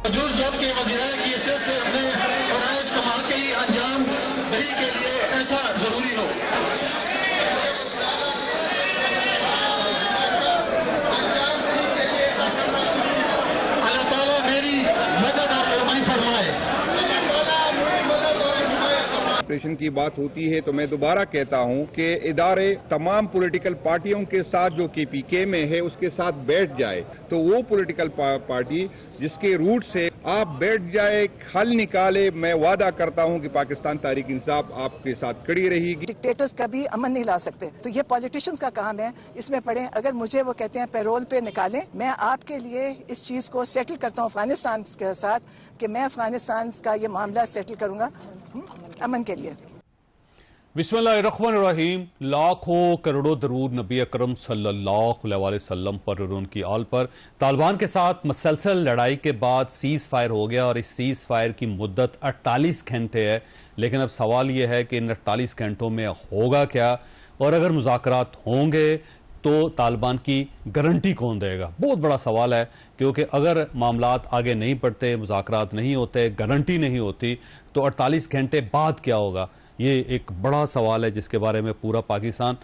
جب کے وزیراء کی حیثیت سے اپنے فرائض کمال کے لیے انجام دہی کے لیے ایسا ضروری ہو. اللہ تعالیٰ میری مدد اور رحمت فرمائے. کی بات ہوتی ہے تو میں دوبارہ کہتا ہوں کہ ادارے تمام پولیٹیکل پارٹیوں کے ساتھ جو کے پی کے میں ہے اس کے ساتھ بیٹھ جائے تو وہ پولیٹیکل پارٹی جس کے روٹ سے آپ بیٹھ جائے حل نکالے. میں وعدہ کرتا ہوں کہ پاکستان تحریک انصاف آپ کے ساتھ کھڑی رہے گی. ڈکٹیٹرز کبھی امن نہیں لا سکتے تو یہ پولیٹیشنز کا کام ہے. اس میں پڑھیں اگر مجھے وہ کہتے ہیں پیرول پہ نکالیں میں آپ کے لیے اس چیز کو سیٹل کرتا ہوں افغانستان کے ساتھ کہ میں افغانستان کا یہ معاملہ سیٹل کروں گا امن کے لیے. بسم اللہ الرحمن الرحیم. لاکھوں کروڑوں درود نبی اکرم صلی اللہ علیہ وسلم پر اور ان کی آل پر. طالبان کے ساتھ مسلسل لڑائی کے بعد سیز فائر ہو گیا اور اس سیز فائر کی مدت 48 گھنٹے ہے. لیکن اب سوال یہ ہے کہ ان 48 گھنٹوں میں ہوگا کیا اور اگر مذاکرات ہوں گے تو طالبان کی گارنٹی کون دے گا. بہت بڑا سوال ہے کیونکہ اگر معاملات آگے نہیں بڑھتے مذاکرات نہیں ہوتے گارنٹی نہیں ہوتی تو 48 گھنٹے بعد کیا ہوگا. یہ ایک بڑا سوال ہے جس کے بارے میں پورا پاکستان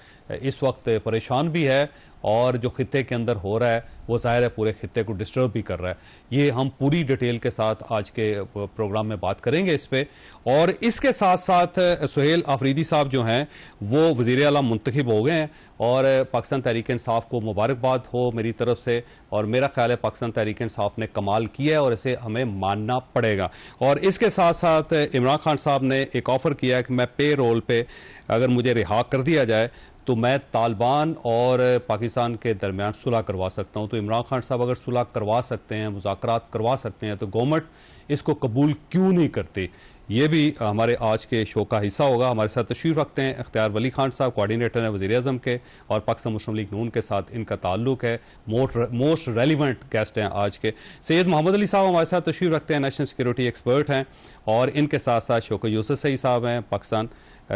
اس وقت پریشان بھی ہے اور جو خطے کے اندر ہو رہا ہے وہ ظاہر ہے پورے خطے کو ڈسٹرب بھی کر رہا ہے. یہ ہم پوری ڈیٹیل کے ساتھ آج کے پروگرام میں بات کریں گے اس پہ. اور اس کے ساتھ ساتھ سہیل آفریدی صاحب جو ہیں وہ وزیر اعلیٰ منتخب ہو گئے ہیں اور پاکستان تحریک انصاف کو مبارکباد ہو میری طرف سے. اور میرا خیال ہے پاکستان تحریک انصاف نے کمال کیا ہے اور اسے ہمیں ماننا پڑے گا. اور اس کے ساتھ ساتھ عمران خان صاحب نے ایک آفر کیا ہے کہ میں پے رول پہ اگر مجھے رہا کر دیا جائے تو میں طالبان اور پاکستان کے درمیان صلح کروا سکتا ہوں. تو عمران خان صاحب اگر صلح کروا سکتے ہیں مذاکرات کروا سکتے ہیں تو گورنمنٹ اس کو قبول کیوں نہیں کرتی. یہ بھی ہمارے آج کے شو کا حصہ ہوگا. ہمارے ساتھ تشریف رکھتے ہیں اختیار ولی خان صاحب کوارڈینیٹر ہیں وزیر اعظم کے اور پاکستان مسلم لیگ نون کے ساتھ ان کا تعلق ہے. موسٹ ریلیونٹ گیسٹ ہیں آج کے. سید محمد علی صاحب ہمارے ساتھ تشریف رکھتے ہیں نیشنل سیکورٹی ایکسپرٹ ہیں اور ان کے ساتھ ساتھ شوکت یوسف سعید صاحب ہیں پاکستان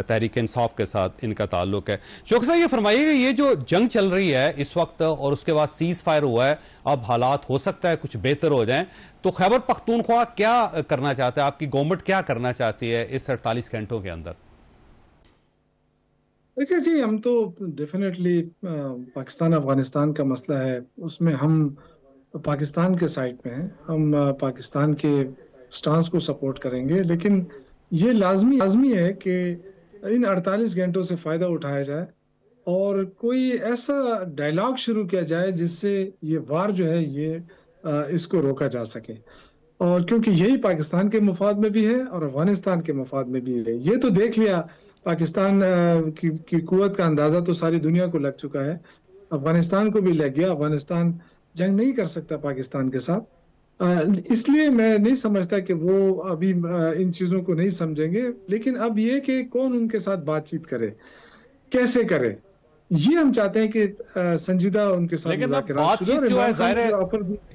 تحریک انصاف کے ساتھ ان کا تعلق ہے. شوکت صاحب یہ فرمائیے گا یہ جو جنگ چل رہی ہے اس وقت اور اس کے بعد سیز فائر ہوا ہے اب حالات ہو سکتا ہے کچھ بہتر ہو جائیں تو خیبر پختونخوا کیا کرنا چاہتا ہے آپ کی گورنمنٹ کیا کرنا چاہتی ہے اس 48 گھنٹوں کے اندر؟ دیکھیں جی ہم تو ڈیفینیٹلی پاکستان افغانستان کا مسئلہ ہے اس میں ہم پاکستان کے سائڈ پہ ہیں. ہم پاکستان کے سٹانس کو سپورٹ کریں گے لیکن یہ لازمی ہے کہ ان 48 گھنٹوں سے فائدہ اٹھایا جائے اور کوئی ایسا ڈائلاگ شروع کیا جائے جس سے یہ وار جو ہے یہ اس کو روکا جا سکے. اور کیونکہ یہی پاکستان کے مفاد میں بھی ہے اور افغانستان کے مفاد میں بھی ہے. یہ تو دیکھ لیا پاکستان کی قوت کا اندازہ تو ساری دنیا کو لگ چکا ہے. افغانستان کو بھی لگ گیا. افغانستان جنگ نہیں کر سکتا پاکستان کے ساتھ. اس لیے میں نہیں سمجھتا کہ وہ ابھی ان چیزوں کو نہیں سمجھیں گے. لیکن اب یہ کہ کون ان کے ساتھ بات چیت کرے کیسے کرے یہ ہم چاہتے ہیں کہ سنجیدہ ان کے ساتھ بات چیت جو ہے ظاہر ہے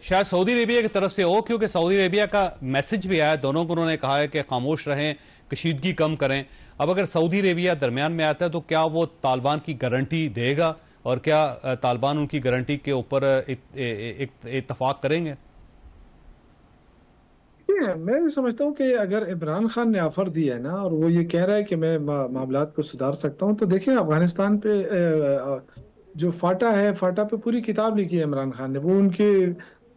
شاید سعودی عربیہ کی طرف سے ہو کیونکہ سعودی عربیہ کا میسج بھی آیا دونوں کو انہوں نے کہا ہے کہ خاموش رہیں کشیدگی کم کریں. اب اگر سعودی عربیہ درمیان میں آتا ہے تو کیا وہ طالبان کی گارنٹی دے گا اور کیا طالبان ان کی گارنٹی کے اوپر اتفاق کریں گے؟ میں سمجھتا ہوں کہ اگر عمران خان نے آفر دیا ہے نا اور وہ یہ کہہ رہا ہے کہ میں معاملات کو سدھار سکتا ہوں تو دیکھیں افغانستان پہ جو فاٹا ہے فاٹا پہ پوری کتاب لکھی ہے عمران خان نے. وہ ان کی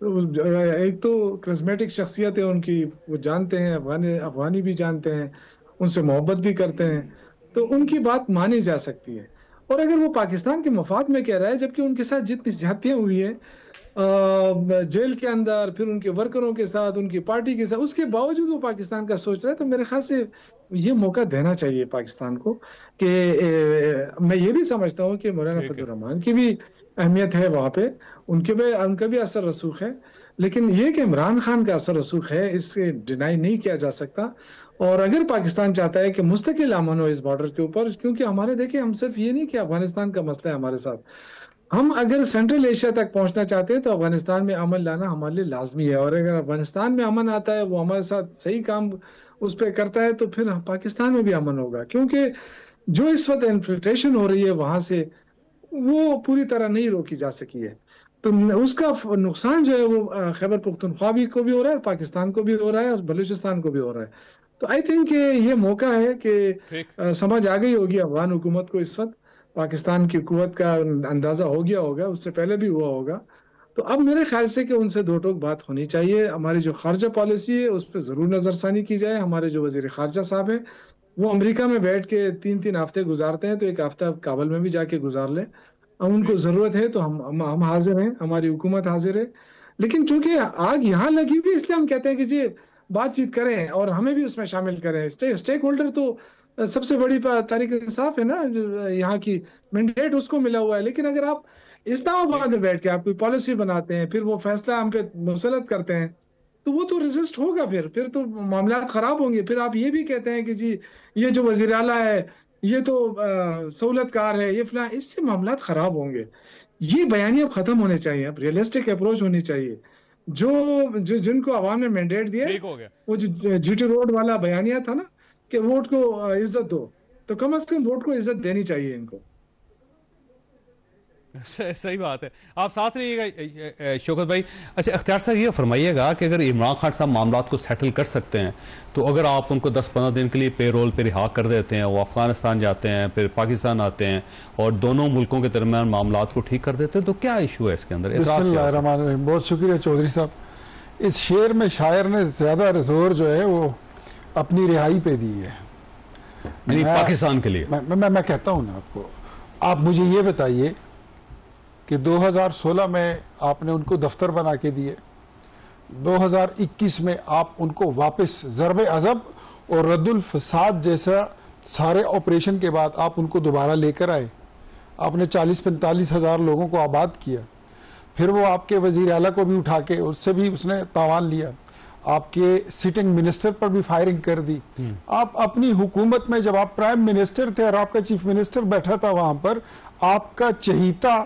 ایک تو کرزمیٹک شخصیت ہے ان کی وہ جانتے ہیں افغانی بھی جانتے ہیں ان سے محبت بھی کرتے ہیں تو ان کی بات مانی جا سکتی ہے. اور اگر وہ پاکستان کے مفاد میں کہہ رہا ہے جبکہ ان کے ساتھ جتنی زیادتیاں ہوئی ہیں جیل کے اندر پھر ان کے ورکروں کے ساتھ ان کی پارٹی کے ساتھ اس کے باوجود وہ پاکستان کا سوچ رہا ہے تو میرے خیال سے یہ موقع دینا چاہیے پاکستان کو. کہ میں یہ بھی سمجھتا ہوں کہ مولانا فضل الرحمان کی بھی اہمیت ہے وہاں پہ ان کا بھی اثر رسوخ ہے لیکن یہ کہ عمران خان کا اثر رسوخ ہے اس سے ڈینائی نہیں کیا جا سکتا. اور اگر پاکستان چاہتا ہے کہ مستقل امن ہو اس بارڈر کے اوپر کیونکہ ہمارے دیکھیں ہم صرف یہ نہیں کہ افغانستان کا مسئلہ ہے ہمارے ساتھ ہم اگر سینٹرل ایشیا تک پہنچنا چاہتے ہیں تو افغانستان میں امن لانا ہمارے لیے لازمی ہے. اور اگر افغانستان میں امن آتا ہے وہ ہمارے ساتھ صحیح کام اس پہ کرتا ہے تو پھر پاکستان میں بھی امن ہوگا کیونکہ جو اس وقت انفلٹریشن ہو رہی ہے وہاں سے وہ پوری طرح نہیں روکی جا سکی ہے. تو اس کا نقصان جو ہے وہ خیبر پختونخوا کو بھی ہو رہا ہے، پاکستان کو بھی ہو رہا ہے، اور بلوچستان کو بھی ہو رہا ہے. تو آئی تھنک کہ یہ موقع ہے کہ سمجھ آ گئی ہوگی افغان حکومت کو اس وقت، پاکستان کی قوت کا اندازہ ہو گیا ہوگا، اس سے پہلے بھی ہوا ہوگا. تو اب میرے خیال سے کہ ان سے دو ٹوک بات ہونی چاہیے. ہماری جو خارجہ پالیسی ہے اس پہ ضرور نظر ثانی کی جائے. ہمارے جو وزیر خارجہ صاحب ہیں وہ امریکہ میں بیٹھ کے 3 ہفتے گزارتے ہیں، تو ایک ہفتہ کابل میں بھی جا کے گزار لیں. ان کو ضرورت ہے تو ہم حاضر ہیں، ہماری حکومت حاضر ہے. لیکن چونکہ آگ یہاں لگی ہوئی، اس لیے ہم کہتے ہیں کہ جی بات چیت کریں اور ہمیں بھی اس میں شامل کریں. اسٹیک ہولڈر تو سب سے بڑی تحریک انصاف ہے نا، یہاں کی مینڈیٹ اس کو ملا ہوا ہے. لیکن اگر آپ اسلام آباد میں بیٹھ کے آپ کوئی پالیسی بناتے ہیں، پھر وہ فیصلہ ہم پہ مسلط کرتے ہیں، تو وہ تو ریزسٹ ہوگا، پھر تو معاملات خراب ہوں گے. پھر آپ یہ بھی کہتے ہیں کہ جی یہ جو وزیر اعلیٰ ہے یہ تو سہولت کار ہے، یہ فلاں، اس سے معاملات خراب ہوں گے. یہ بیانیہ اب ختم ہونے چاہیے، اب ریئلسٹک اپروچ ہونی چاہیے. جن کو عوام نے مینڈیٹ دیا، وہ جو جی ٹی روڈ والا بیانیہ تھا نا کہ ووٹ کو عزت دو، تو کم از کم ووٹ کو عزت دینی چاہیے ان کو. صحیح بات ہے. آپ ساتھ رہیے گا شوکت بھائی. اچھا اختیار صاحب یہ فرمائیے گا کہ اگر عمران خان صاحب معاملات کو سیٹل کر سکتے ہیں تو اگر آپ ان کو 10-15 دن کے لیے پے رول پہ رہا کر دیتے ہیں، وہ افغانستان جاتے ہیں، پھر پاکستان آتے ہیں اور دونوں ملکوں کے درمیان معاملات کو ٹھیک کر دیتے ہیں، تو کیا ایشو ہے اس کے اندر؟ بسم اللہ الرحمن الرحیم. بہت شکریہ چودھری صاحب. اس شعر میں شاعر نے زیادہ زور جو ہے وہ اپنی رہائی پہ دی ہے، یعنی پاکستان کے لیے. میں کہتا ہوں نا آپ کو، آپ مجھے یہ بتائیے کہ 2016 میں آپ نے ان کو دفتر بنا کے دیے، 2021 میں آپ ان کو واپس ضرب عضب اور رد الفساد جیسا سارے آپریشن کے بعد آپ ان کو دوبارہ لے کر آئے. آپ نے 40-45 ہزار لوگوں کو آباد کیا. پھر وہ آپ کے وزیر اعلیٰ کو بھی اٹھا کے اس سے بھی اس نے تاوان لیا. آپ کے سٹنگ منسٹر پر بھی فائرنگ کر دی. آپ اپنی حکومت میں جب آپ پرائم منسٹر تھے اور آپ کا چیف منسٹر بیٹھا تھا وہاں پر، آپ کا چہیتا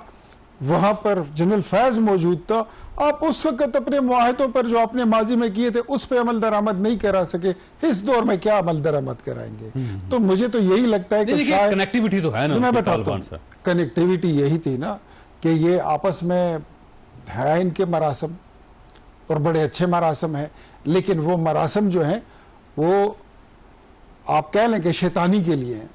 وہاں پر جنرل فیض موجود تھا، آپ اس وقت اپنے معاہدوں پر جو آپ نے ماضی میں کیے تھے اس پہ عمل درآمد نہیں کرا سکے. اس دور میں کیا عمل درآمد کرائیں گے؟ تو مجھے تو یہی لگتا ہے کہ شاید کنیکٹیوٹی تو ہے نا. میں بتاتا ہوں، کنیکٹیوٹی یہی تھی نا کہ یہ آپس میں ہے ان کے مراسم اور بڑے اچھے مراسم ہیں، لیکن وہ مراسم جو ہیں وہ آپ کہہ لیں کہ شیطانی کے لیے ہیں،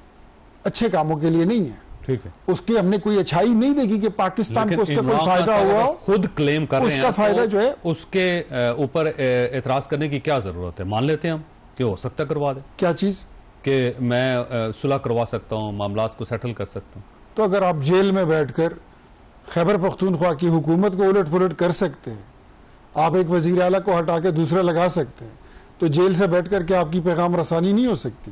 اچھے کاموں کے لیے نہیں ہیں. ٹھیک ہے، اس کی ہم نے کوئی اچھائی نہیں دیکھی کہ پاکستان کو اس کا کوئی فائدہ ہوا ہو. خود کلیم کر رہے ہیں، اس کا فائدہ جو ہے اس کے اوپر اعتراض کرنے کی کیا ضرورت ہے؟ مان لیتے ہیں ہم کہ ہو سکتا ہے کروا دیں. کیا چیز؟ کہ میں صلح کروا سکتا ہوں، معاملات کو سیٹل کر سکتا ہوں. تو اگر آپ جیل میں بیٹھ کر خیبر پختونخوا کی حکومت کو الٹ پلٹ کر سکتے ہیں، آپ ایک وزیر اعلیٰ کو ہٹا کے دوسرا لگا سکتے ہیں، تو جیل سے بیٹھ کر کے آپ کی پیغام رسانی نہیں ہو سکتی؟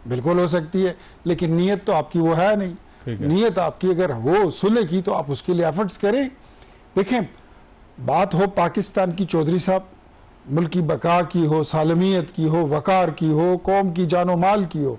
بالکل ہو سکتی ہے، لیکن نیت تو آپ کی وہ ہے نہیں. نیت آپ کی اگر ہو صلح کی تو آپ اس کے لیے ایفرٹس کریں. دیکھیں، بات ہو پاکستان کی چودھری صاحب، ملک کی بقا کی ہو، سالمیت کی ہو، وقار کی ہو، قوم کی جان و مال کی ہو،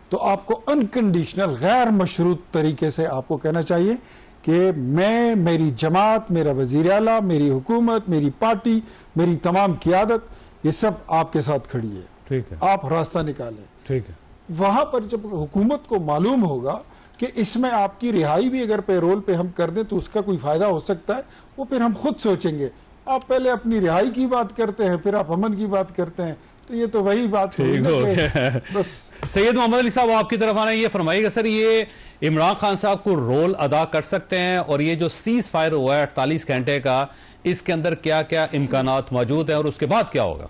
تو آپ کو انکنڈیشنل غیر مشروط طریقے سے آپ کو کہنا چاہیے کہ میں، میری جماعت، میرا وزیر اعلیٰ، میری حکومت، میری پارٹی، میری تمام قیادت، یہ سب آپ کے ساتھ کھڑی ہے. ٹھیک ہے، آپ راستہ نکالیں. ٹھیک ہے. وہاں پر جب حکومت کو معلوم ہوگا کہ اس میں آپ کی رہائی بھی اگر پے رول پہ ہم کر دیں تو اس کا کوئی فائدہ ہو سکتا ہے، وہ پھر ہم خود سوچیں گے. آپ پہلے اپنی رہائی کی بات کرتے ہیں، پھر آپ امن کی بات کرتے ہیں، تو یہ تو وہی بات ہے. بس سید محمد علی صاحب آپ کی طرف آنا، یہ فرمائیے گا سر، یہ عمران خان صاحب کو رول ادا کر سکتے ہیں، اور یہ جو سیز فائر ہوا ہے 48 گھنٹے کا، اس کے اندر کیا کیا امکانات موجود ہیں اور اس کے بعد کیا ہوگا؟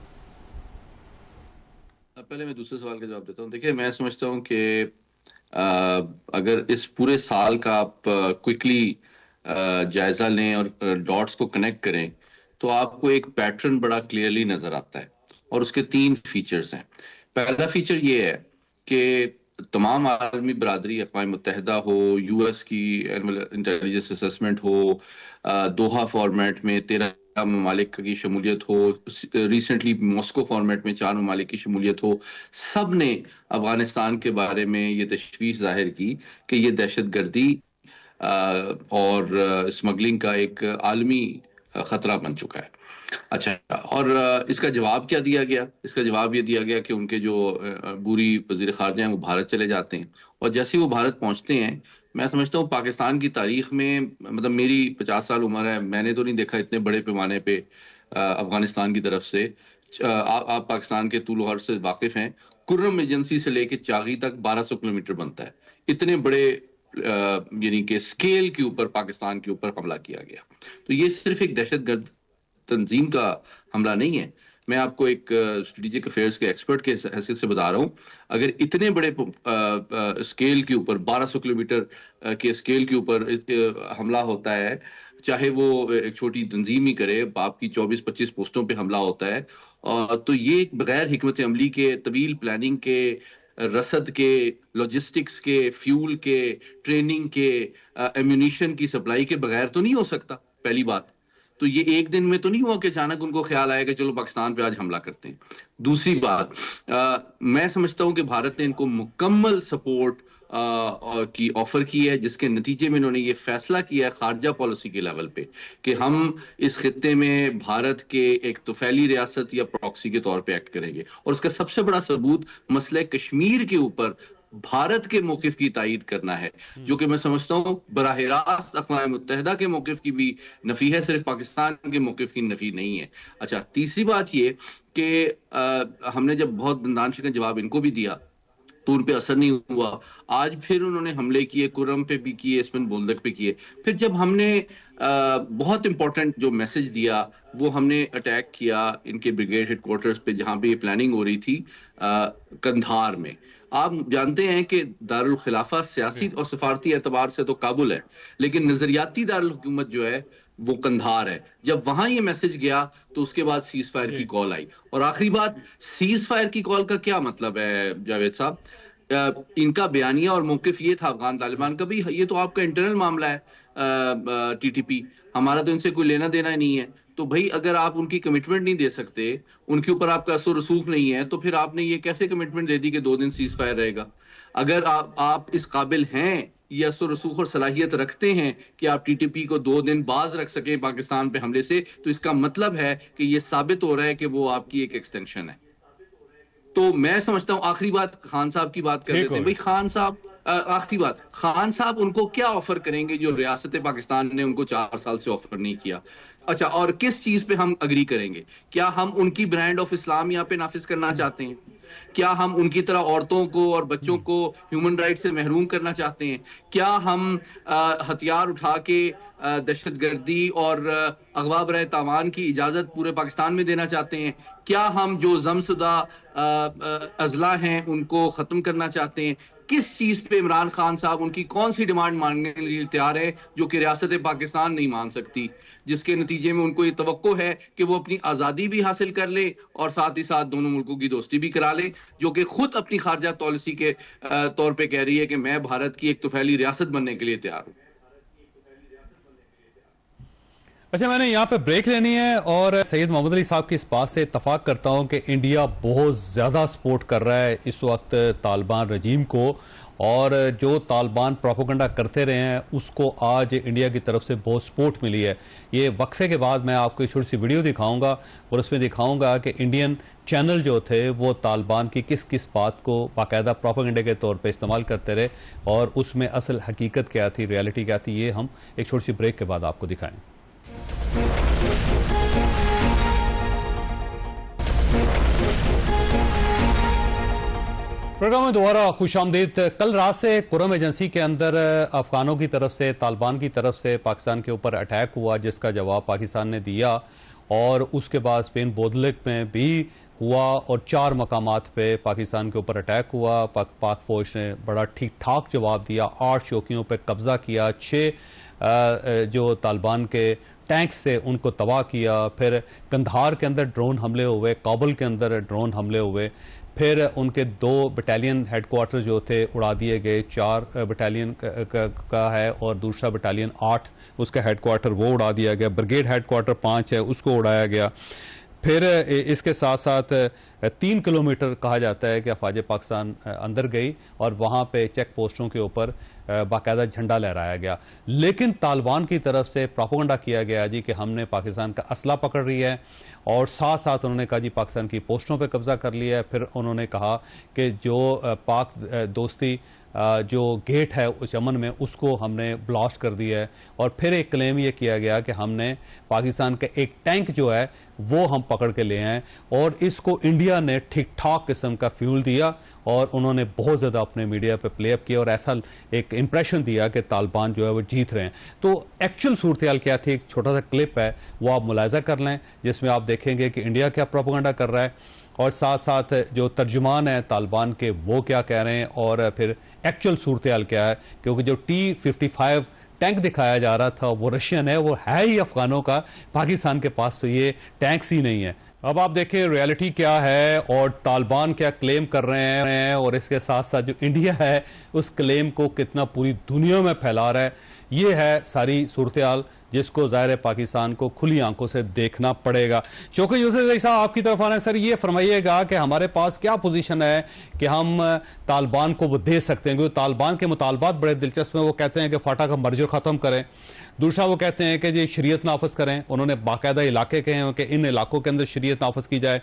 پہلے میں دوسرے سوال کا جواب دیتا ہوں. دیکھیں، میں سمجھتا ہوں کہ اگر اس پورے سال کا آپ کوئکلی جائزہ لیں اور ڈاٹس کو کنیکٹ کریں تو آپ کو ایک پیٹرن بڑا کلیئرلی نظر آتا ہے، اور اس کے 3 فیچرز ہیں. پہلا فیچر یہ ہے کہ تمام عالمی برادری، اقوام متحدہ ہو، یو ایس کی انٹیلیجنس اسسمنٹ ہو، دوحہ فارمیٹ میں 13 ممالک کی شمولیت ہو، ریسنٹلی ماسکو فارمیٹ میں 4 ممالک کی شمولیت ہو، سب نے افغانستان کے بارے میں یہ تشویش ظاہر کی کہ یہ دہشت گردی اور اسمگلنگ کا ایک عالمی خطرہ بن چکا ہے. اچھا، اور اس کا جواب کیا دیا گیا؟ اس کا جواب یہ دیا گیا کہ ان کے جو بوری وزیر خارجہ ہیں وہ بھارت چلے جاتے ہیں، اور جیسے وہ بھارت پہنچتے ہیں میں سمجھتا ہوں پاکستان کی تاریخ میں، مطلب میری 50 سال عمر ہے، میں نے تو نہیں دیکھا اتنے بڑے پیمانے پہ افغانستان کی طرف سے. آپ پاکستان کے طول و عرض سے واقف ہیں. کرم ایجنسی سے لے کے چاغی تک 1200 کلومیٹر بنتا ہے. اتنے بڑے یعنی کہ سکیل کے اوپر پاکستان کے اوپر حملہ کیا گیا. تو یہ صرف ایک دہشت گرد تنظیم کا حملہ نہیں ہے. میں آپ کو ایک اسٹریٹجک افیئرس کے ایکسپرٹ کے حیثیت سے بتا رہا ہوں، اگر اتنے بڑے اسکیل کے اوپر 1200 کلومیٹر کے اسکیل کے اوپر حملہ ہوتا ہے، چاہے وہ ایک چھوٹی تنظیم ہی کرے، آپ کی 24-25 پوسٹوں پہ حملہ ہوتا ہے، تو یہ بغیر حکمت عملی کے، طویل پلاننگ کے، رسد کے، لاجسٹکس کے، فیول کے، ٹریننگ کے، ایمونیشن کی سپلائی کے بغیر تو نہیں ہو سکتا. پہلی بات تو یہ ایک دن میں تو نہیں ہوا کہ اچانک ان کو خیال آیا کہ چلو پاکستان پہ آج حملہ کرتے ہیں. دوسری بات، میں سمجھتا ہوں کہ بھارت نے ان کو مکمل سپورٹ کی آفر کی ہے، جس کے نتیجے میں انہوں نے یہ فیصلہ کیا ہے خارجہ پالیسی کے لیول پہ کہ ہم اس خطے میں بھارت کے ایک طفیلی ریاست یا پراکسی کے طور پہ ایکٹ کریں گے. اور اس کا سب سے بڑا ثبوت مسئلہ کشمیر کے اوپر بھارت کے موقف کی تائید کرنا ہے، جو کہ میں سمجھتا ہوں براہ راست اقوام متحدہ کے موقف کی بھی نفی ہے، صرف پاکستان کے موقف کی نفی نہیں ہے. اچھا، تیسری بات یہ کہ ہم نے جب بہت دندان شکن جواب ان کو بھی دیا تو ان پہ اثر نہیں ہوا. آج پھر انہوں نے حملے کیے، کرم پہ بھی کیے، اسپن بولدک پہ کیے. پھر جب ہم نے بہت امپورٹنٹ جو میسج دیا وہ ہم نے اٹیک کیا ان کے بریگیڈ ہیڈ کوارٹرز پہ جہاں پہ یہ پلاننگ ہو رہی تھی قندھار میں. آپ جانتے ہیں کہ دارالخلافہ سیاسی اور سفارتی اعتبار سے تو کابل ہے، لیکن نظریاتی دارالحکومت جو ہے وہ قندھار ہے. جب وہاں یہ میسج گیا تو اس کے بعد سیز فائر کی کال آئی. اور آخری بات، سیز فائر کی کال کا کیا مطلب ہے جاوید صاحب؟ ان کا بیانیہ اور موقف یہ تھا افغان طالبان کا بھی، یہ تو آپ کا انٹرنل معاملہ ہے ٹی ٹی پی، ہمارا تو ان سے کوئی لینا دینا نہیں ہے. تو بھائی اگر آپ ان کی کمٹمنٹ نہیں دے سکتے، ان کے اوپر آپ کا اثر رسوخ نہیں ہے، تو پھر آپ نے یہ کیسے کمٹمنٹ دے دی کہ 2 دن سیز فائر رہے گا؟ اگر آپ اس قابل ہیں، یہ اثر رسوخ اور صلاحیت رکھتے ہیں کہ آپ ٹی ٹی پی کو 2 دن باز رکھ سکیں پاکستان پہ حملے سے، تو اس کا مطلب ہے کہ یہ ثابت ہو رہا ہے کہ وہ آپ کی ایک ایکسٹینشن ہے. تو میں سمجھتا ہوں آخری بات خان صاحب کی بات کر لیتے ہیں. بھائی خان صاحب، آخری بات، خان صاحب ان کو کیا آفر کریں گے جو ریاست پاکستان نے ان کو 4 سال سے آفر نہیں کیا؟ اچھا، اور کس چیز پہ ہم اگری کریں گے؟ کیا ہم ان کی برانڈ آف اسلام یہاں پہ نافذ کرنا چاہتے ہیں؟ کیا ہم ان کی طرح عورتوں کو اور بچوں کو ہیومن رائٹ سے محروم کرنا چاہتے ہیں؟ کیا ہم ہتھیار اٹھا کے دہشت گردی اور اغوا برائے تاوان کی اجازت پورے پاکستان میں دینا چاہتے ہیں؟ کیا ہم جو زمزدہ اضلاع ہیں ان کو ختم کرنا چاہتے ہیں؟ کس چیز پہ عمران خان صاحب ان کی کون سی ڈیمانڈ ماننے کے لیے تیار ہے جو کہ ریاست پاکستان نہیں مان سکتی، جس کے نتیجے میں ان کو یہ توقع ہے کہ وہ اپنی آزادی بھی حاصل کر لے اور ساتھ ہی ساتھ دونوں ملکوں کی دوستی بھی کرا لے، جو کہ خود اپنی خارجہ پالیسی کے طور پہ کہہ رہی ہے کہ میں بھارت کی ایک طفیلی ریاست بننے کے لیے تیار ہوں. اچھا، میں نے یہاں پہ بریک لینی ہے اور سید محمد علی صاحب کی اس بات سے اتفاق کرتا ہوں کہ انڈیا بہت زیادہ سپورٹ کر رہا ہے اس وقت طالبان رجیم کو، اور جو طالبان پروپیگنڈا کرتے رہے ہیں اس کو آج انڈیا کی طرف سے بہت سپورٹ ملی ہے. یہ وقفے کے بعد میں آپ کو ایک چھوٹی سی ویڈیو دکھاؤں گا اور اس میں دکھاؤں گا کہ انڈین چینل جو تھے وہ طالبان کی کس کس بات کو باقاعدہ پروپیگنڈے کے طور پہ استعمال کرتے رہے اور اس میں اصل حقیقت کیا تھی، ریالٹی کیا تھی. یہ ہم ایک چھوٹی سی بریک کے بعد آپ کو دکھائیں. پروگرام میں دوبارہ خوش آمدید. کل رات سے کرم ایجنسی کے اندر افغانوں کی طرف سے، طالبان کی طرف سے پاکستان کے اوپر اٹیک ہوا، جس کا جواب پاکستان نے دیا، اور اس کے بعد اسپین بولدک میں بھی ہوا اور 4 مقامات پہ پاکستان کے اوپر اٹیک ہوا. پاک فوج نے بڑا ٹھیک ٹھاک جواب دیا، 8 چوکیوں پہ قبضہ کیا، 6 جو طالبان کے ٹینکس تھے ان کو تباہ کیا. پھر قندھار کے اندر ڈرون حملے ہوئے، کابل کے اندر ڈرون حملے ہوئے. پھر ان کے 2 بٹالین ہیڈ کوارٹر جو تھے اڑا دیے گئے، 4 بٹالین کا ہے اور دوسرا بٹالین 8 اس کا ہیڈ کوارٹر وہ اڑا دیا گیا. بریگیڈ ہیڈ کوارٹر 5 ہے اس کو اڑایا گیا. پھر اس کے ساتھ ساتھ 3 کلومیٹر کہا جاتا ہے کہ افواج پاکستان اندر گئی اور وہاں پہ چیک پوسٹوں کے اوپر باقاعدہ جھنڈا لہرایا گیا. لیکن طالبان کی طرف سے پروپیگنڈا کیا گیا جی کہ ہم نے پاکستان کا اسلحہ پکڑ لی ہے، اور ساتھ ساتھ انہوں نے کہا جی پاکستان کی پوسٹوں پہ قبضہ کر لیا ہے. پھر انہوں نے کہا کہ جو پاک دوستی جو گیٹ ہے اس یمن میں اس کو ہم نے بلاسٹ کر دیا ہے، اور پھر ایک کلیم یہ کیا گیا کہ ہم نے پاکستان کا ایک ٹینک جو ہے وہ ہم پکڑ کے لے ہیں، اور اس کو انڈیا نے ٹھیک ٹھاک قسم کا فیول دیا اور انہوں نے بہت زیادہ اپنے میڈیا پہ پلے اپ کیا اور ایسا ایک امپریشن دیا کہ طالبان جو ہے وہ جیت رہے ہیں۔ تو ایکچوئل صورتحال کیا تھی، ایک چھوٹا سا کلپ ہے وہ آپ ملاحظہ کر لیں، جس میں آپ دیکھیں گے کہ انڈیا کیا پروپیگنڈا کر رہا ہے اور ساتھ ساتھ جو ترجمان ہیں طالبان کے وہ کیا کہہ رہے ہیں، اور پھر ایکچوئل صورتحال کیا ہے، کیونکہ جو T-55 ٹینک دکھایا جا رہا تھا وہ رشین ہے، وہ ہے ہی افغانوں کا، پاکستان کے پاس تو یہ ٹینکس ہی نہیں ہے۔ اب آپ دیکھیں ریالٹی کیا ہے اور طالبان کیا کلیم کر رہے ہیں، اور اس کے ساتھ ساتھ جو انڈیا ہے اس کلیم کو کتنا پوری دنیا میں پھیلا رہا ہے۔ یہ ہے ساری صورتحال جس کو ظاہر پاکستان کو کھلی آنکھوں سے دیکھنا پڑے گا۔ شوکت یوسف صاحب آپ کی طرف آنا ہے سر، یہ فرمائیے گا کہ ہمارے پاس کیا پوزیشن ہے کہ ہم طالبان کو وہ دے سکتے ہیں، کیونکہ طالبان کے مطالبات بڑے دلچسپ ہیں۔ وہ کہتے ہیں کہ فاٹا کا مرجر ختم کریں، دوسرا وہ کہتے ہیں کہ یہ شریعت نافذ کریں، انہوں نے باقاعدہ علاقے کہے ہیں کہ ان علاقوں کے اندر شریعت نافذ کی جائے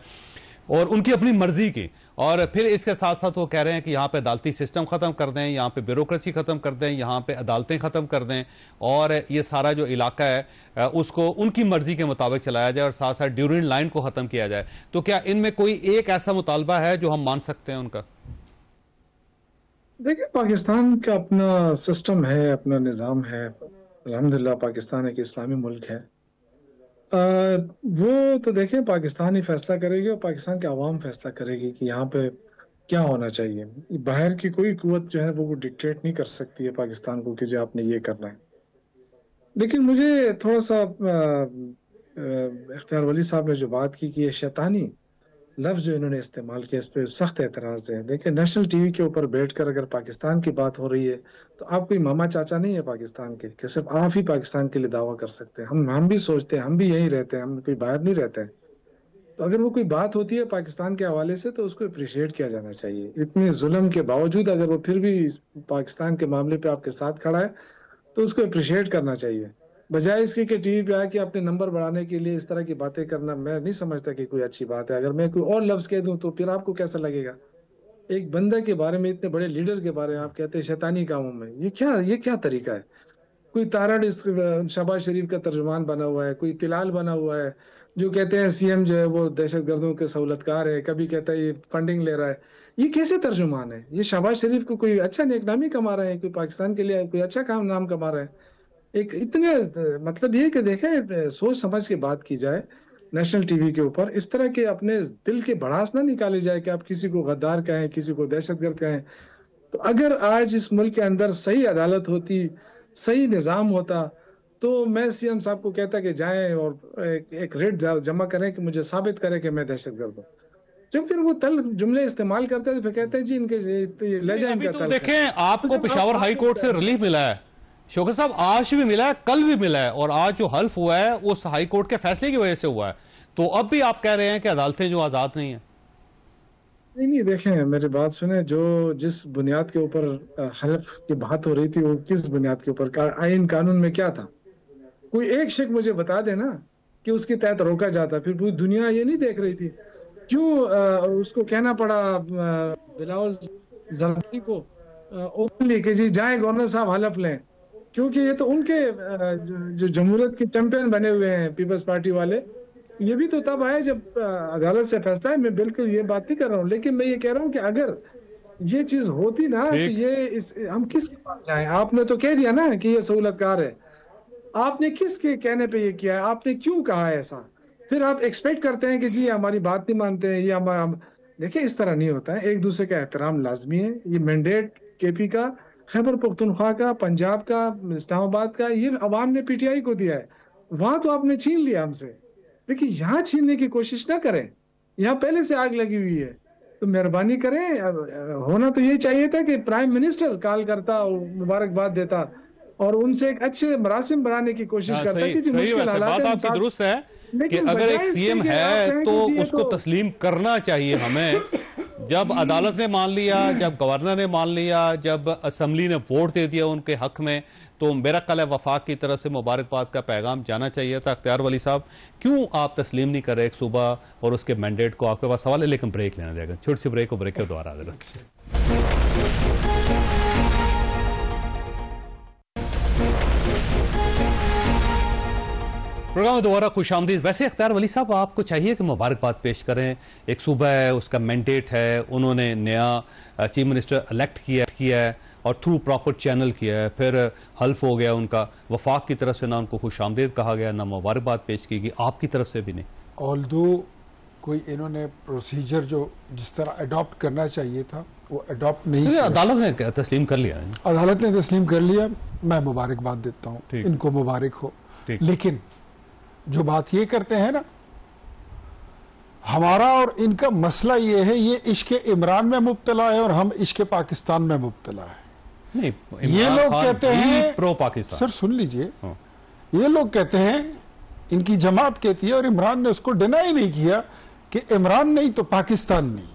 اور ان کی اپنی مرضی کی، اور پھر اس کے ساتھ ساتھ وہ کہہ رہے ہیں کہ یہاں پہ عدالتی سسٹم ختم کر دیں، یہاں پہ بیوروکریسی ختم کر دیں، یہاں پہ عدالتیں ختم کر دیں، اور یہ سارا جو علاقہ ہے اس کو ان کی مرضی کے مطابق چلایا جائے، اور ساتھ ساتھ ڈیورنڈ لائن کو ختم کیا جائے۔ تو کیا ان میں کوئی ایک ایسا مطالبہ ہے جو ہم مان سکتے ہیں ان کا؟ دیکھیں پاکستان کا اپنا سسٹم ہے، اپنا نظام ہے، الحمدللہ پاکستان ایک اسلامی ملک ہے۔ وہ تو دیکھیں پاکستان ہی فیصلہ کرے گی اور پاکستان کے عوام فیصلہ کرے گی کہ یہاں پہ کیا ہونا چاہیے۔ باہر کی کوئی قوت جو ہے وہ ڈکٹیٹ نہیں کر سکتی ہے پاکستان کو کہ جو آپ نے یہ کرنا ہے۔ لیکن مجھے تھوڑا سا اختیار ولی صاحب نے جو بات کی کہ یہ شیطانی لفظ جو انہوں نے استعمال کیا، اس پہ سخت اعتراض ہے۔ دیکھیں نیشنل ٹی وی کے اوپر بیٹھ کر اگر پاکستان کی بات ہو رہی ہے تو آپ کوئی ماما چاچا نہیں ہے پاکستان کے کہ صرف آپ ہی پاکستان کے لیے دعویٰ کر سکتے ہیں۔ ہم بھی سوچتے ہیں، ہم بھی یہیں رہتے ہیں، ہم کوئی باہر نہیں رہتے ہیں۔ تو اگر وہ کوئی بات ہوتی ہے پاکستان کے حوالے سے تو اس کو اپریشیٹ کیا جانا چاہیے۔ اتنے ظلم کے باوجود اگر وہ پھر بھی پاکستان کے معاملے پہ آپ کے ساتھ کھڑا ہے تو اس کو اپریشیٹ کرنا چاہیے، بجائے اس کی کہ ٹی وی پہ آ کے اپنے نمبر بڑھانے کے لیے اس طرح کی باتیں کرنا میں نہیں سمجھتا کہ کوئی اچھی بات ہے۔ اگر میں کوئی اور لفظ کہہ دوں تو پھر آپ کو کیسا لگے گا؟ ایک بندہ کے بارے میں، اتنے بڑے لیڈر کے بارے میں آپ کہتے ہیں شیطانی کاموں میں، یہ کیا طریقہ ہے؟ کوئی تارڑ شہباز شریف کا ترجمان بنا ہوا ہے، کوئی تلال بنا ہوا ہے جو کہتے ہیں سی ایم جو ہے وہ دہشت گردوں کے سہولتکار ہے، کبھی کہتا ہے یہ فنڈنگ لے رہا ہے۔ یہ کیسے ترجمان ہے؟ یہ شہباز شریف کو کوئی اچھا نیک نامی کما رہے ہیں، کوئی پاکستان کے لیے کوئی اچھا نام کما رہے ہیں؟ ایک اتنے مطلب یہ کہ دیکھیں سوچ سمجھ کے بات کی جائے نیشنل ٹی وی کے اوپر، اس طرح کے اپنے دل کے بھڑاس نہ نکالے جائے کہ آپ کسی کو غدار کہیں، کسی کو دہشت گرد کہیں۔ تو اگر آج اس ملک کے اندر صحیح عدالت ہوتی، صحیح نظام ہوتا، تو میں سی ایم صاحب کو کہتا کہ جائیں اور ایک ریٹ جمع کریں کہ مجھے ثابت کریں کہ میں دہشت گرد ہوں۔ جب پھر وہ تل جملے استعمال کرتے ہیں تو پھر کہتے ہیں جی ان کے لے جائیں۔ ابھی تو دیکھیں آپ کو پشاور ہائی کورٹ سے ریلیف ملا ہے شوکت صاحب، آج بھی ملا ہے، کل بھی ملا ہے، اور آج جو حلف ہوا ہے اس ہائی کورٹ کے فیصلے کی وجہ سے ہوا ہے، تو اب بھی آپ کہہ رہے ہیں کہ عدالتیں جو آزاد نہیں ہیں؟ نہیں دیکھیں میری بات سنیں، جس بنیاد کے اوپر حلف کی بات ہو رہی تھی وہ کس بنیاد کے اوپر، آئین قانون میں کیا تھا؟ کوئی ایک شک مجھے بتا دے نا کہ اس کے تحت روکا جاتا، پھر پوری دنیا یہ نہیں دیکھ رہی تھی؟ کیوں اس کو کہنا پڑا بلاول زرداری کو اوپنلی کہ جی جائیں گورنر صاحب حلف لیں؟ کیونکہ یہ تو ان کے جو جمہوریت کے چیمپئن بنے ہوئے ہیں پیپلز پارٹی والے، یہ بھی تو تب آئے جب عدالت سے فیصلہ ہے۔ میں بالکل یہ بات نہیں کر رہا ہوں، لیکن میں یہ کہہ رہا ہوں کہ اگر یہ چیز ہوتی نا تو ہم کس کے پاس جائیں؟ آپ نے تو کہہ دیا نا کہ یہ سہولت کار ہے، آپ نے کس کے کہنے پہ یہ کیا ہے؟ آپ نے کیوں کہا ہے ایسا؟ پھر آپ ایکسپیکٹ کرتے ہیں کہ جی ہماری بات نہیں مانتے ہیں، یہ دیکھیں اس طرح نہیں ہوتا ہے۔ ایک دوسرے کا احترام لازمی ہے۔ یہ مینڈیٹ کے پی کا، خیبر پختونخوا کا، پنجاب کا، اسلام آباد کا، یہ عوام نے پی ٹی آئی کو دیا ہے۔ وہاں تو آپ نے چھین لیا ہم سے، لیکن یہاں چھیننے کی کوشش نہ کریں، یہاں پہلے سے آگ لگی ہوئی ہے۔ تو مہربانی کریں، ہونا تو یہ چاہیے تھا کہ پرائم منسٹر کال کرتا اور مبارکباد دیتا اور ان سے ایک اچھے مراسم بنانے کی کوشش کرتا کہ جو مشکل حالات بات آپ کی درست ہے کہ اگر ایک سی ایم ہے تو اس کو تسلیم کرنا چاہیے ہمیں۔ جب عدالت نے مان لیا، جب گورنر نے مان لیا، جب اسمبلی نے ووٹ دے دیا ان کے حق میں، تو میرا خیال ہے وفاق کی طرف سے مبارکباد کا پیغام جانا چاہیے تھا۔ اختیار ولی صاحب، کیوں آپ تسلیم نہیں کر رہے ایک صوبہ اور اس کے مینڈیٹ کو؟ آپ کے پاس سوال ہے لیکن بریک لینا دے گا، چھوٹی سی بریک کو، بریک کے دوبارہ حاضر ہیں۔ پروگرام میں دوبارہ خوش آمدید. ویسے اختیار ولی صاحب آپ کو چاہیے کہ مبارکباد پیش کریں. ایک صوبہ ہے, اس کا مینڈیٹ ہے, انہوں نے نیا چیف منسٹر الیکٹ کیا ہے اور تھرو پراپر چینل کیا ہے, پھر حلف ہو گیا ان کا. وفاق کی طرف سے نہ ان کو خوش آمدید کہا گیا, نہ مبارکباد پیش کی گئی, آپ کی طرف سے بھی نہیں. آلدو کوئی انہوں نے پروسیجر جو جس طرح اڈاپٹ کرنا چاہیے تھا وہ اڈاپٹ نہیں کیا. عدالت نے تسلیم کر لیا, عدالت نے تسلیم کر لیا. میں مبارکباد دیتا ہوں, ان کو مبارک ہو. لیکن جو بات یہ کرتے ہیں نا, ہمارا اور ان کا مسئلہ یہ ہے, یہ عشق عمران میں مبتلا ہے اور ہم عشق پاکستان میں مبتلا ہے. یہ لوگ کہتے ہیں پرو پاکستان. سر سن لیجئے, یہ لوگ کہتے ہیں, ان کی جماعت کہتی ہے, اور عمران نے اس کو ڈینائی نہیں کیا کہ عمران نہیں تو پاکستان نہیں.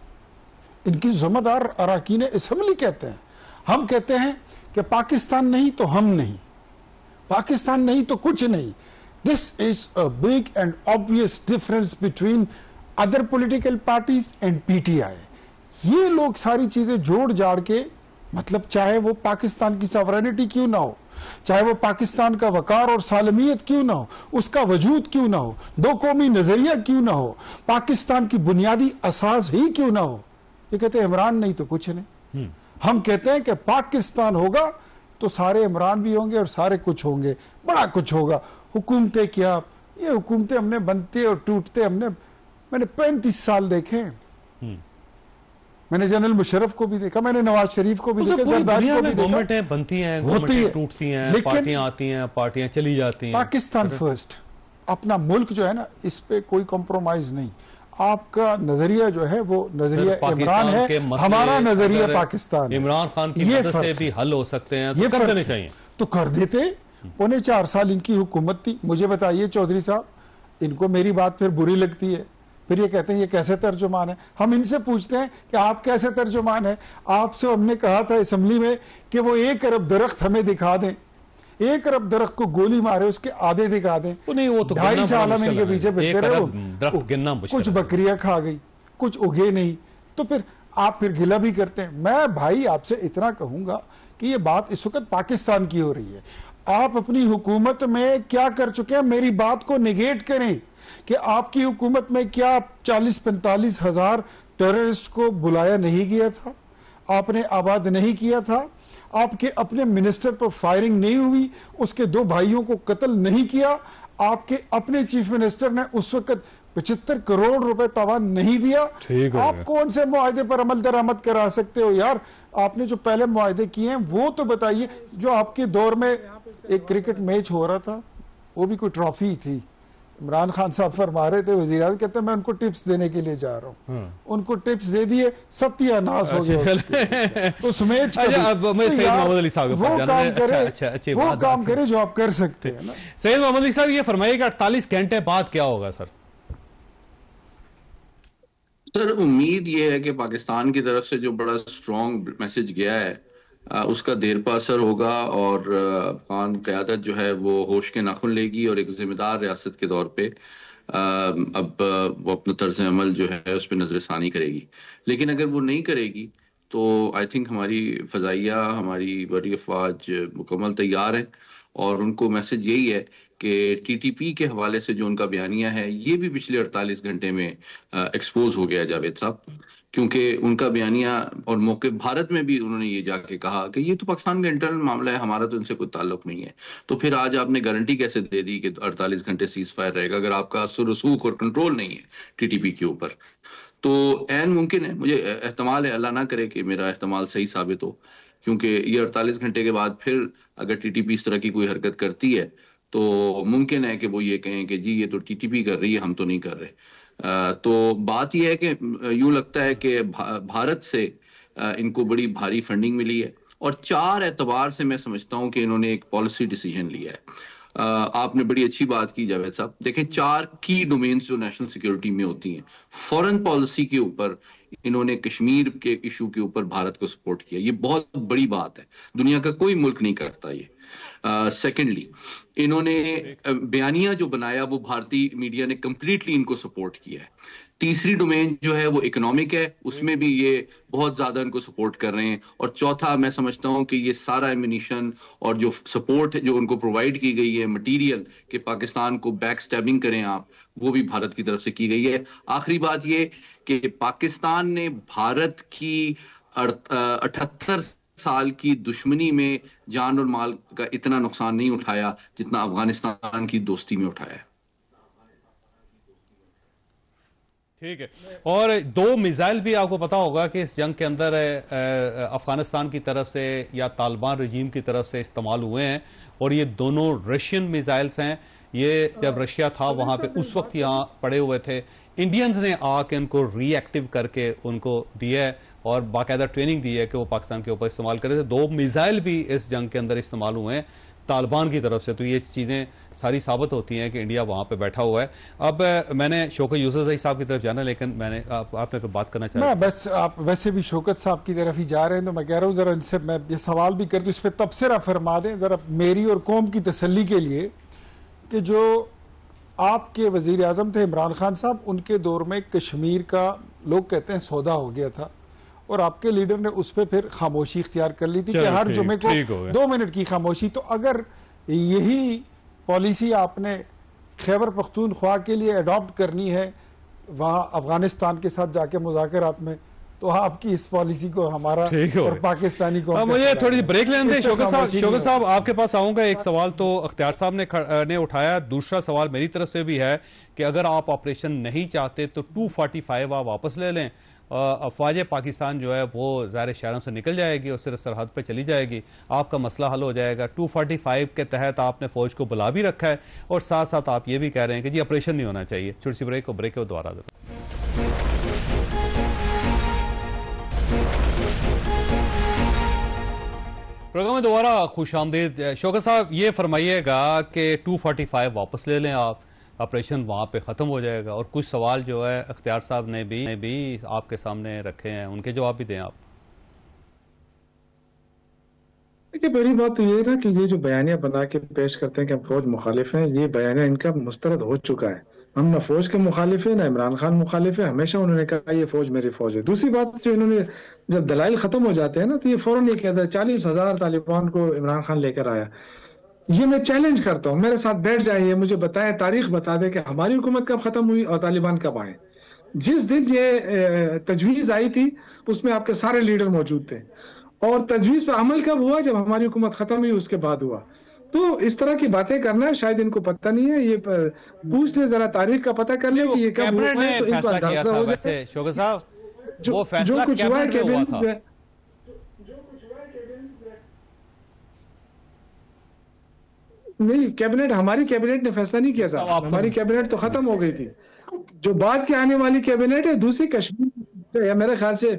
ان کی ذمہ دار اراکین اسمبلی کہتے ہیں. ہم کہتے ہیں کہ پاکستان نہیں تو ہم نہیں, پاکستان نہیں تو کچھ نہیں. This is a big and obvious difference between other political parties and PTI. یہ لوگ ساری چیزیں جوڑ جاڑ کے, مطلب چاہے وہ پاکستان کی ساورینٹی کیوں نہ ہو, چاہے وہ پاکستان کا وقار اور سالمیت کیوں نہ ہو, اس کا وجود کیوں نہ ہو, دو قومی نظریہ کیوں نہ ہو, پاکستان کی بنیادی اساس ہی کیوں نہ ہو, یہ کہتے ہیں عمران نہیں تو کچھ نہیں. ہم کہتے ہیں کہ پاکستان ہوگا تو سارے عمران بھی ہوں گے اور سارے کچھ ہوں گے, بڑا کچھ ہوگا. حکومتیں کیا, یہ حکومتیں ہم نے بنتے اور ٹوٹتے میں نے 35 سال دیکھے. میں نے جنرل مشرف کو بھی دیکھا, میں نے نواز شریف کو بھی دیکھا, زرداری کو بھی دیکھا. گورنمنٹیں بنتی ہیں, گورنمنٹیں ٹوٹتی ہیں, پارٹیاں آتی ہیں, پارٹیاں چلی جاتی ہیں. پاکستان فرسٹ, اپنا ملک جو ہے نا, اس پہ کوئی کمپرومائز نہیں. آپ کا نظریہ جو ہے وہ نظریہ عمران ہے, ہمارا نظریہ پاکستان. عمران خان کی مدد سے بھی حل ہو سکتے ہیں, یہ کر دینے چاہیے. تو کر دیتے. 4.5 سال ان کی حکومت تھی. مجھے بتائیے چودھری صاحب, ان کو میری بات پھر بری لگتی ہے, پھر یہ کہتے ہیں یہ کیسے ترجمان ہے. ہم ان سے پوچھتے ہیں کہ آپ کیسے ترجمان ہیں. آپ سے ہم نے کہا تھا اسمبلی میں کہ وہ 1 ارب درخت ہمیں دکھا دیں, 1 ارب درخت کو گولی مارے اس کے آدھے دکھا دیں. 2.5 سال ہم ان کے پیچھے بیٹھے رہے, کچھ بکریاں کھا گئی, کچھ اگے نہیں, تو پھر آپ پھر گلہ بھی کرتے ہیں. میں بھائی آپ سے اتنا کہوں گا کہ یہ بات اس وقت پاکستان کی ہو رہی ہے. آپ اپنی حکومت میں کیا کر چکے ہیں, میری بات کو نیگیٹ کریں کہ آپ کی حکومت میں کیا 40-45 ہزار ٹیررسٹ کو بلایا نہیں گیا تھا, آپ نے آباد نہیں کیا تھا, آپ کے اپنے منسٹر پر فائرنگ نہیں ہوئی, اس کے 2 بھائیوں کو قتل نہیں کیا, آپ کے اپنے چیف منسٹر نے اس وقت 75 کروڑ روپے تاوان نہیں دیا. آپ کون سے معاہدے پر عمل درآمد کرا سکتے ہو یار؟ آپ نے جو پہلے معاہدے کیے ہیں وہ تو بتائیے. جو آپ کے دور میں ایک کرکٹ میچ ہو رہا تھا, وہ بھی کوئی ٹرافی تھی, عمران خان صاحب فرما رہے تھے, وزیر اعظم کہتے ہیں میں ان کو ٹپس دینے کے لیے جا رہا ہوں. ان کو ٹپس دے دیے, ستیہ ناس ہو گیا اس میچ کا. وہ کام کرے جو آپ کر سکتے ہیں. سید محمد علی صاحب یہ فرمائیے کہ 48 گھنٹے بعد کیا ہوگا سر؟ سر امید یہ ہے کہ پاکستان کی طرف سے جو بڑا سٹرونگ میسج گیا ہے اس کا دیر پا اثر ہوگا, اور افغان قیادت جو ہے وہ ہوش کے ناخن لے گی اور ایک ذمہ دار ریاست کے طور پہ اب وہ اپنا طرز عمل جو ہے اس پہ نظر ثانی کرے گی. لیکن اگر وہ نہیں کرے گی تو آئی تھنک ہماری فضائیہ, ہماری بڑی افواج مکمل تیار ہیں, اور ان کو میسج یہی ہے کہ ٹی ٹی پی کے حوالے سے جو ان کا بیانیہ ہے یہ بھی پچھلے 48 گھنٹے میں ایکسپوز ہو گیا جاوید صاحب, کیونکہ ان کا بیانیہ اور موقع بھارت میں بھی انہوں نے یہ جا کے کہا کہ یہ تو پاکستان کا انٹرنل معاملہ ہے, ہمارا تو ان سے کوئی تعلق نہیں ہے. تو پھر آج آپ نے گارنٹی کیسے دے دی کہ 48 گھنٹے سیز فائر رہے گا اگر آپ کا اثر رسوخ اور کنٹرول نہیں ہے ٹی ٹی پی کے اوپر؟ تو عین ممکن ہے, مجھے احتمال ہے, اللہ نہ کرے کہ میرا احتمال صحیح ثابت ہو, کیونکہ یہ 48 گھنٹے کے بعد پھر اگر ٹی ٹی پی اس طرح کی کوئی حرکت کرتی ہے تو ممکن ہے کہ وہ یہ کہیں کہ جی یہ تو ٹی ٹی پی کر رہی ہے, ہم تو نہیں کر رہے. تو بات یہ ہے کہ یوں لگتا ہے کہ بھارت سے ان کو بڑی بھاری فنڈنگ ملی ہے, اور 4 اعتبار سے میں سمجھتا ہوں کہ انہوں نے ایک پالیسی ڈیسیجن لیا ہے. آپ نے بڑی اچھی بات کی جاوید صاحب. دیکھیں 4 کی ڈومینز جو نیشنل سیکیورٹی میں ہوتی ہیں, فورن پالیسی کے اوپر انہوں نے کشمیر کے ایشو کے اوپر بھارت کو سپورٹ کیا. یہ بہت بڑی بات ہے, دنیا کا کوئی ملک نہیں کرتا یہ. سیکنڈلی انہوں نے بیانیہ جو بنایا وہ بھارتی میڈیا نے کمپلیٹلی ان کو سپورٹ کیا ہے. تیسری ڈومین جو ہے وہ اکنامک ہے, اس میں بھی یہ بہت زیادہ ان کو سپورٹ کر رہے ہیں. اور چوتھا میں سمجھتا ہوں کہ یہ سارا ایمونیشن اور جو سپورٹ جو ان کو پرووائڈ کی گئی ہے مٹیریل کہ پاکستان کو بیک سٹیبنگ کریں آپ, وہ بھی بھارت کی طرف سے کی گئی ہے. آخری بات یہ کہ پاکستان نے بھارت کی 78 سال کی دشمنی میں جان اور مال کا اتنا نقصان نہیں اٹھایا جتنا افغانستان کی دوستی میں اٹھایا ہے. ٹھیک ہے. اور 2 میزائل بھی آپ کو پتا ہوگا کہ اس جنگ کے اندر افغانستان کی طرف سے یا طالبان رجیم کی طرف سے استعمال ہوئے ہیں, اور یہ دونوں رشین میزائلز ہیں. یہ جب رشیا تھا وہاں پہ اس وقت یہاں پڑے ہوئے تھے, انڈینز نے آ کے ان کو ری ایکٹیو کر کے ان کو دیا ہے اور باقاعدہ ٹریننگ دی ہے کہ وہ پاکستان کے اوپر استعمال کرے تھے. 2 میزائل بھی اس جنگ کے اندر استعمال ہوئے ہیں طالبان کی طرف سے. تو یہ چیزیں ساری ثابت ہوتی ہیں کہ انڈیا وہاں پہ بیٹھا ہوا ہے. اب میں نے شوکت یوسف صاحب کی طرف جانا, لیکن میں نے آپ نے کوئی بات کرنا چاہا. بس آپ ویسے بھی شوکت صاحب کی طرف ہی جا رہے ہیں تو میں کہہ رہا ہوں ذرا ان سے میں یہ سوال بھی کر دوں, اس پہ تبصرہ فرما دیں ذرا میری اور قوم کی تسلی کے لیے, کہ جو آپ کے وزیر اعظم تھے عمران خان صاحب, ان کے دور میں کشمیر کا لوگ کہتے ہیں سودا ہو گیا تھا, اور آپ کے لیڈر نے اس پہ پھر خاموشی اختیار کر لی تھی کہ ہر جمعے کو 2 منٹ کی خاموشی. تو اگر یہی پالیسی آپ نے خیبر پختونخوا کے لیے اڈاپٹ کرنی ہے وہاں افغانستان کے ساتھ جا کے مذاکرات میں, تو آپ کی اس پالیسی کو ہمارا اور پاکستانی کو مجھے تھوڑی سی بریک لینے دیں. شوکت صاحب آپ کے پاس آؤں گا. ایک سوال تو اختیار صاحب نے اٹھایا, دوسرا سوال میری طرف سے بھی ہے کہ اگر آپ آپریشن نہیں چاہتے تو 245 آپ واپس لے لیں, افواج پاکستان جو ہے وہ ظاہر شہروں سے نکل جائے گی اور صرف سرحد پہ چلی جائے گی, آپ کا مسئلہ حل ہو جائے گا. 245 کے تحت آپ نے فوج کو بلا بھی رکھا ہے, اور ساتھ ساتھ آپ یہ بھی کہہ رہے ہیں کہ جی آپریشن نہیں ہونا چاہیے. چھوٹی سی بریک کو دوبارہ دیں. پروگرام میں دوبارہ خوش آمدید. شوکت صاحب یہ فرمائیے گا کہ 245 واپس لے لیں آپ, آپریشن وہاں پہ ختم ہو جائے گا. اور کچھ سوال جو ہے اختیار صاحب نے بھی آپ کے سامنے رکھے ہیں, ان کے جواب بھی دیں آپ. دیکھیے پہلی بات تو یہ ہے نا کہ یہ جو بیانیہ بنا کے پیش کرتے ہیں کہ ہم فوج مخالف ہیں, یہ بیانیہ ان کا مسترد ہو چکا ہے. ہم نہ فوج کے مخالف ہیں نہ عمران خان مخالف ہے. ہمیشہ انہوں نے کہا یہ فوج میری فوج ہے. دوسری بات جو انہوں نے جب دلائل ختم ہو جاتے ہیں نا تو یہ فوراً یہ کہتا ہے 40,000 طالبان کو عمران خان لے کر آیا. یہ میں چیلنج کرتا ہوں, میرے ساتھ بیٹھ جائیں, مجھے بتائیں, تاریخ بتا دیں کہ ہماری حکومت کب ختم ہوئی اور طالبان کب آئے. جس دن یہ تجویز آئی تھی اس میں آپ کے سارے لیڈر موجود تھے, اور تجویز پہ عمل کب ہوا؟ جب ہماری حکومت ختم ہوئی اس کے بعد ہوا. تو اس طرح کی باتیں کرنا شاید ان کو پتہ نہیں ہے. یہ پوچھ لیں ذرا, تاریخ کا پتہ کر لیں کہ یہ کب ہوا ہے تو ان کو اندازہ ہو جائے. شوکت صاحب وہ فیصلہ کچھ ہوا ہے کیبنٹ نہیں, کیبنٹ ہماری کیبنٹ نے فیصلہ نہیں کیا تھا. ہماری کیبنٹ تو ختم ہو گئی تھی. جو بعد کے آنے والی کیبنٹ ہے دوسری کشمیر, میرے خیال سے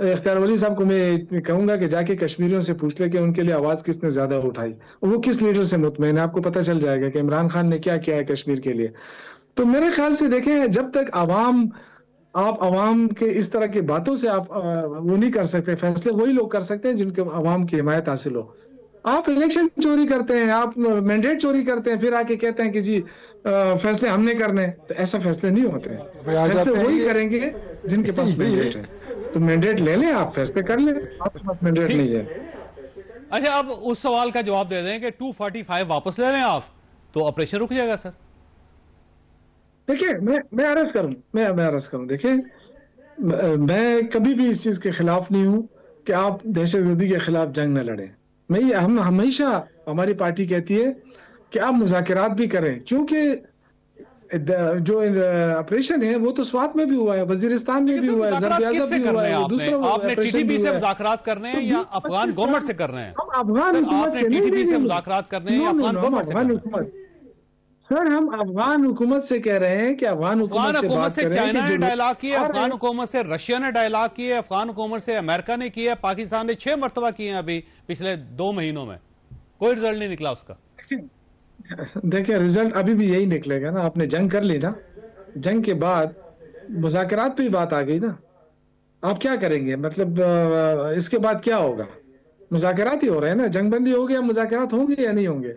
اختیار ولی صاحب کو میں کہوں گا کہ جا کے کشمیریوں سے پوچھ لے کہ ان کے لیے آواز کس نے زیادہ اٹھائی, وہ کس لیڈر سے مطمئن ہے. آپ کو پتہ چل جائے گا کہ عمران خان نے کیا کیا ہے کشمیر کے لیے. تو میرے خیال سے دیکھیں, جب تک آپ عوام کے اس طرح کی باتوں سے آپ وہ نہیں کر سکتے. فیصلے وہی لوگ کر سکتے ہیں جن کے عوام کی حمایت حاصل ہو. آپ الیکشن چوری کرتے ہیں, آپ مینڈیٹ چوری کرتے ہیں, پھر آ کے کہتے ہیں کہ جی فیصلے ہم نے کرنے, تو ایسا فیصلے نہیں ہوتے ہیں. فیصلے وہی کریں گے جن کے پاس مینڈیٹ ہے. تو مینڈیٹ لے لیں, آپ فیصلے کر لیں, آپ کے پاس مینڈیٹ نہیں ہے. اچھا اب اس سوال کا جواب دے دیں کہ 245 واپس لے لیں آپ تو آپریشن رک جائے گا. سر دیکھیں میں عرض کروں, دیکھیں میں کبھی بھی اس چیز کے خلاف نہیں ہوں کہ آپ دہشت گردی کے خلاف جنگ نہ لڑیں. ہم ہمیشہ ہماری پارٹی کہتی ہے کہ آپ مذاکرات بھی کریں, کیونکہ جو آپریشن ہے وہ تو سوات میں بھی ہوا ہے, وزیرستان میں بھی ہوا ہے, زربیازہ بھی ہوا ہے, آپ نے ٹی ٹی پی سے مذاکرات کرنے ہیں یا افغان گورنمنٹ سے کرنے ہیں؟ افغان حکومت سے ٹی ٹی پی سے مذاکرات کرنے ہیں یا افغان گورنمنٹ سے کرنے ہیں؟ سر ہم افغان حکومت سے کہہ رہے ہیں کہ افغان حکومت سے چائنا نے ڈائلاگ کیا ہے, افغان حکومت سے رشیا نے ڈائلاگ کیا ہے, افغان حکومت سے امریکہ نے کیا ہے, پاکستان نے 6 مرتبہ کیے ہیں ابھی پچھلے 2 مہینوں میں, کوئی رزلٹ نہیں نکلا اس کا. دیکھیں رزلٹ ابھی بھی یہی نکلے گا نا. آپ نے جنگ کر لی نا, جنگ کے بعد مذاکرات پہ ہی بات آ گئی نا. آپ کیا کریں گے, مطلب اس کے بعد کیا ہوگا؟ مذاکرات ہی ہو رہے ہیں نا، جنگ بندی ہو گیا، مذاکرات ہوں گے یا نہیں ہوں گے؟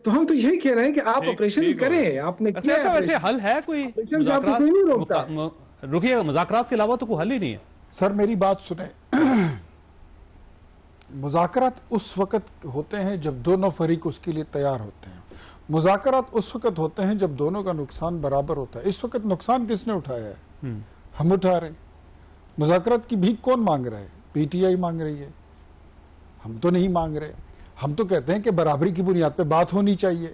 تو ہم تو یہی کہہ رہے ہیں کہ آپ آپریشن کریں، آپ نے کیا ہے ویسے حل ہے کوئی رکیے، مذاکرات کے علاوہ تو کوئی حل ہی نہیں ہے سر. میری بات سنیں، مذاکرات اس وقت ہوتے ہیں جب دونوں فریق اس کے لیے تیار ہوتے ہیں. مذاکرات اس وقت ہوتے ہیں جب دونوں کا نقصان برابر ہوتا ہے. اس وقت نقصان کس نے اٹھایا ہے؟ ہم اٹھا رہے ہیں. مذاکرات کی بھیک کون مانگ رہا ہے؟ پی ٹی آئی مانگ رہی ہے، ہم تو نہیں مانگ رہے. ہم تو کہتے ہیں کہ برابری کی بنیاد پہ بات ہونی چاہیے.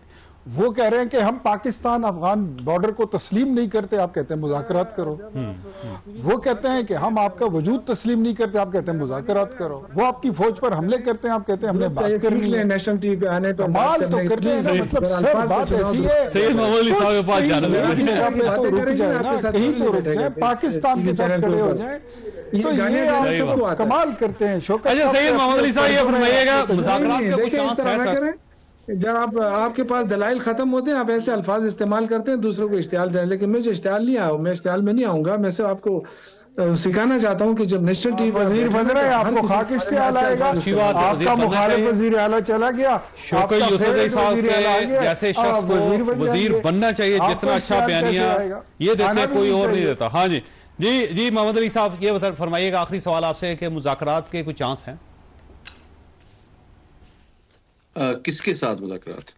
وہ کہہ رہے ہیں کہ ہم پاکستان افغان بارڈر کو تسلیم نہیں کرتے، آپ کہتے ہیں مذاکرات کرو. وہ کہتے ہیں کہ ہم آپ کا وجود تسلیم نہیں کرتے، آپ کہتے ہیں مذاکرات کرو. وہ آپ کی فوج پر حملے کرتے ہیں، آپ کہتے ہیں ہم نے بات کرنی ہے. نیشنل ٹی وی پہ آنے تو کمال تو کرتے ہیں نا. مطلب سر بات ایسی ہے، سید محمد علی صاحب کے پاس جانا تو رک جائے نا، کہیں تو رک جائے، پاکستان کے ساتھ کھڑے ہو جائیں. تو یہ آپ کمال کرتے ہیں. اچھا سید محمد علی صاحب یہ فرمائیے گا، مذاکرات کا کوئی چانس ہے سر؟ جب آپ کے پاس دلائل ختم ہوتے ہیں، آپ ایسے الفاظ استعمال کرتے ہیں دوسروں کو اشتعال دیں. لیکن میں جو اشتعال نہیں آؤں، میں اشتعال میں نہیں آؤں گا. میں صرف آپ کو سکھانا چاہتا ہوں کہ جب نیشنل ٹی وی وزیر بن رہے ہیں، آپ کو خاک اشتعال آئے گا. آپ کا مخالف وزیر اعلیٰ چلا گیا، شوکت یوسفزئی صاحب کے جیسے شخص کو وزیر بننا چاہیے، جتنا اچھا بیانیہ یہ دیتے ہیں کوئی اور نہیں دیتا. ہاں جی محمد علی صاحب یہ فرمائیے گا، آخری سوال آپ سے، کہ مذاکرات کے کوئی چانس ہیں؟ کس کے ساتھ مذاکرات؟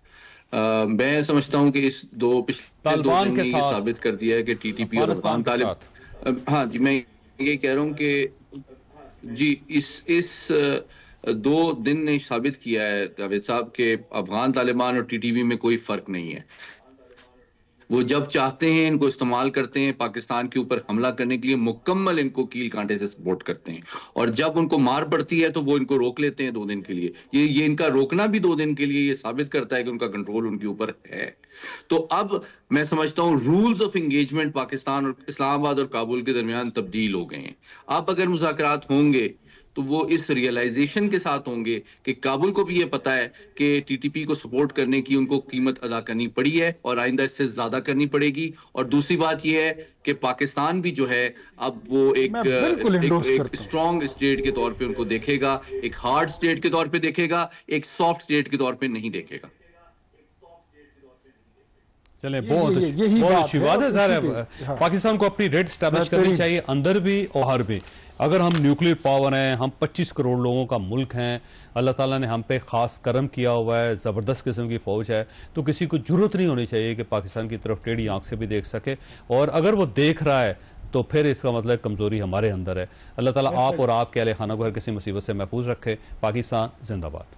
میں سمجھتا ہوں کہ اس پچھلے 2 دن میں یہ ثابت کر دیا ہے کہ ٹی ٹی پی اور افغان طالب. ہاں جی، میں یہ کہہ رہا ہوں کہ جی اس 2 دن نے ثابت کیا ہے جاوید صاحب کہ افغان طالبان اور ٹی ٹی پی میں کوئی فرق نہیں ہے. وہ جب چاہتے ہیں ان کو استعمال کرتے ہیں، پاکستان کے اوپر حملہ کرنے کے لیے مکمل ان کو کیل کانٹے سے سپورٹ کرتے ہیں، اور جب ان کو مار پڑتی ہے تو وہ ان کو روک لیتے ہیں 2 دن کے لیے. یہ ان کا روکنا بھی 2 دن کے لیے یہ ثابت کرتا ہے کہ ان کا کنٹرول ان کے اوپر ہے. تو اب میں سمجھتا ہوں رولز آف انگیجمنٹ پاکستان اور اسلام آباد اور کابل کے درمیان تبدیل ہو گئے ہیں. اب اگر مذاکرات ہوں گے تو وہ اس ریئلائزیشن کے ساتھ ہوں گے کہ کابل کو بھی یہ پتا ہے کہ ٹی ٹی پی کو سپورٹ کرنے کی ان کو قیمت ادا کرنی پڑی ہے اور آئندہ اس سے زیادہ کرنی پڑے گی. اور دوسری بات یہ ہے کہ پاکستان بھی جو ہے اب وہ ایک اسٹرانگ اسٹیٹ کے طور پہ ان کو دیکھے گا، ایک ہارڈ اسٹیٹ کے طور پہ دیکھے گا، ایک سافٹ اسٹیٹ کے طور پہ نہیں دیکھے گا. چلیں، بہت اچھی بات ہے. ظاہر پاکستان کو اپنی ریٹ اسٹیبلش کرنی چاہیے، اندر بھی اور باہر بھی. اگر ہم نیوکلیر پاور ہیں، ہم 25 کروڑ لوگوں کا ملک ہیں، اللہ تعالیٰ نے ہم پہ خاص کرم کیا ہوا ہے، زبردست قسم کی فوج ہے، تو کسی کو ضرورت نہیں ہونی چاہیے کہ پاکستان کی طرف ٹیڑھی آنکھ سے بھی دیکھ سکے. اور اگر وہ دیکھ رہا ہے تو پھر اس کا مطلب کمزوری ہمارے اندر ہے. اللہ تعالیٰ آپ اور آپ کے اہل خانہ کو ہر کسی مصیبت سے محفوظ رکھے. پاکستان زندہ باد.